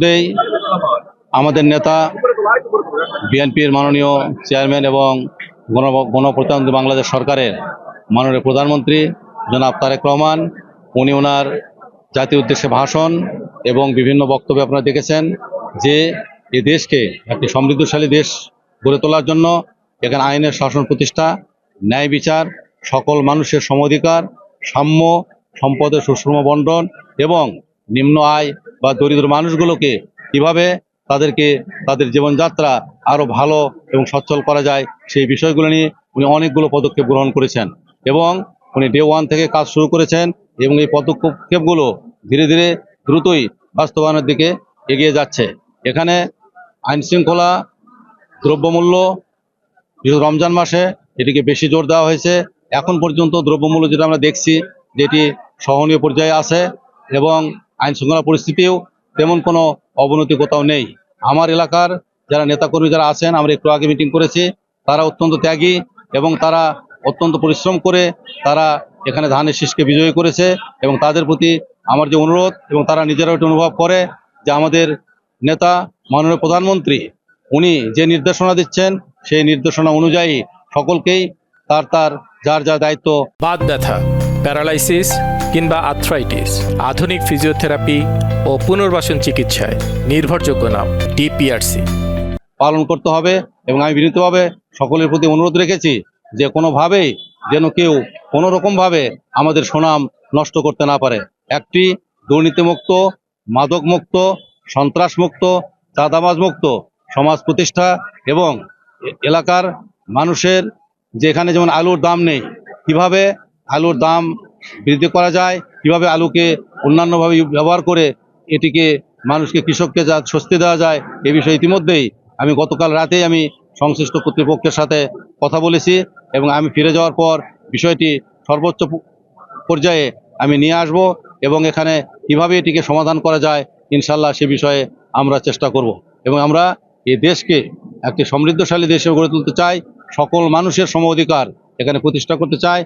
ইতিমধ্যেই আমাদের নেতা বিএনপির মাননীয় চেয়ারম্যান এবং গণপ্রজাতন্ত্রী বাংলাদেশ সরকারের মাননীয় প্রধানমন্ত্রী জনাব তারেক রহমান, উনি ওনার জাতীয় উদ্দেশ্যে ভাষণ এবং বিভিন্ন বক্তব্যে আপনারা দেখেছেন যে এই দেশকে একটি সমৃদ্ধশালী দেশ গড়ে তোলার জন্য এখানে আইনের শাসন প্রতিষ্ঠা, ন্যায় বিচার, সকল মানুষের সম অধিকার, সাম্য, সম্পদের সুষম বন্টন এবং নিম্ন আয় বা দরিদ্র মানুষগুলোকে কিভাবে তাদেরকে তাদের জীবনযাত্রা আরও ভালো এবং সচ্ছল করা যায় সেই বিষয়গুলো নিয়ে উনি অনেকগুলো পদক্ষেপ গ্রহণ করেছেন এবং উনি ডে ওয়ান থেকে কাজ শুরু করেছেন এবং এই পদক্ষেপগুলো ধীরে ধীরে দ্রুতই বাস্তবায়নের দিকে এগিয়ে যাচ্ছে। এখানে আইনশৃঙ্খলা, দ্রব্যমূল্য, বিশেষ রমজান মাসে এটিকে বেশি জোর দেওয়া হয়েছে। এখন পর্যন্ত দ্রব্যমূল্য যেটা আমরা দেখছি যেটি সহনীয় পর্যায়ে আছে এবং আইন শৃঙ্খলা পরিস্থিতিও তেমন কোনো অবনতি কোথাও নেই। আমার এলাকার যারা নেতাকর্মী যারা আছেন, আমরা একটু আগে মিটিং করেছি, তারা অত্যন্ত ত্যাগী এবং তারা অত্যন্ত পরিশ্রম করে তারা এখানে ধানের শীষকে বিজয়ী করেছে এবং তাদের প্রতি আমার যে অনুরোধ এবং তারা নিজেরাও এটা অনুভব করে যে আমাদের নেতা মাননীয় প্রধানমন্ত্রী উনি যে নির্দেশনা দিচ্ছেন সেই নির্দেশনা অনুযায়ী সকলকেই তার তার যার যার দায়িত্ব। বাত ব্যথা, প্যারালাইসিস কিংবা আর্থ্রাইটিস, আধুনিক ফিজিওথেরাপি ও পুনর্বাসন চিকিৎসায় নির্ভরযোগ্য নাম ডিপিআরসি পালন করতে হবে এবং আমি বিনীতভাবে সকলের প্রতি অনুরোধ রেখেছি যে কোনোভাবেই যেন কেউ কোনো রকমভাবে আমাদের সুনাম নষ্ট করতে না পারে। একটি দুর্নীতিমুক্ত, মাদকমুক্ত, সন্ত্রাসমুক্ত, চাঁদাবাজমুক্ত সমাজ প্রতিষ্ঠা এবং এলাকার মানুষের যেখানে যেমন আলুর দাম নেই, কিভাবে আলুর দাম বৃদ্ধি করা যায়, কিভাবে আলুকে অন্যান্যভাবে ব্যবহার করে এটিকে মানুষকে কৃষককে যা স্বস্তি দেওয়া যায়, এ বিষয়ে ইতিমধ্যেই আমি গতকাল রাতেই আমি সংশ্লিষ্ট কর্তৃপক্ষের সাথে কথা বলেছি এবং আমি ফিরে যাওয়ার পর বিষয়টি সর্বোচ্চ পর্যায়ে আমি নিয়ে আসব এবং এখানে কিভাবে এটিকে সমাধান করা যায় ইনশাল্লাহ সে বিষয়ে আমরা চেষ্টা করব এবং আমরা এই দেশকে একটি সমৃদ্ধশালী দেশে গড়ে তুলতে চাই, সকল মানুষের সম অধিকার এখানে প্রতিষ্ঠা করতে চাই।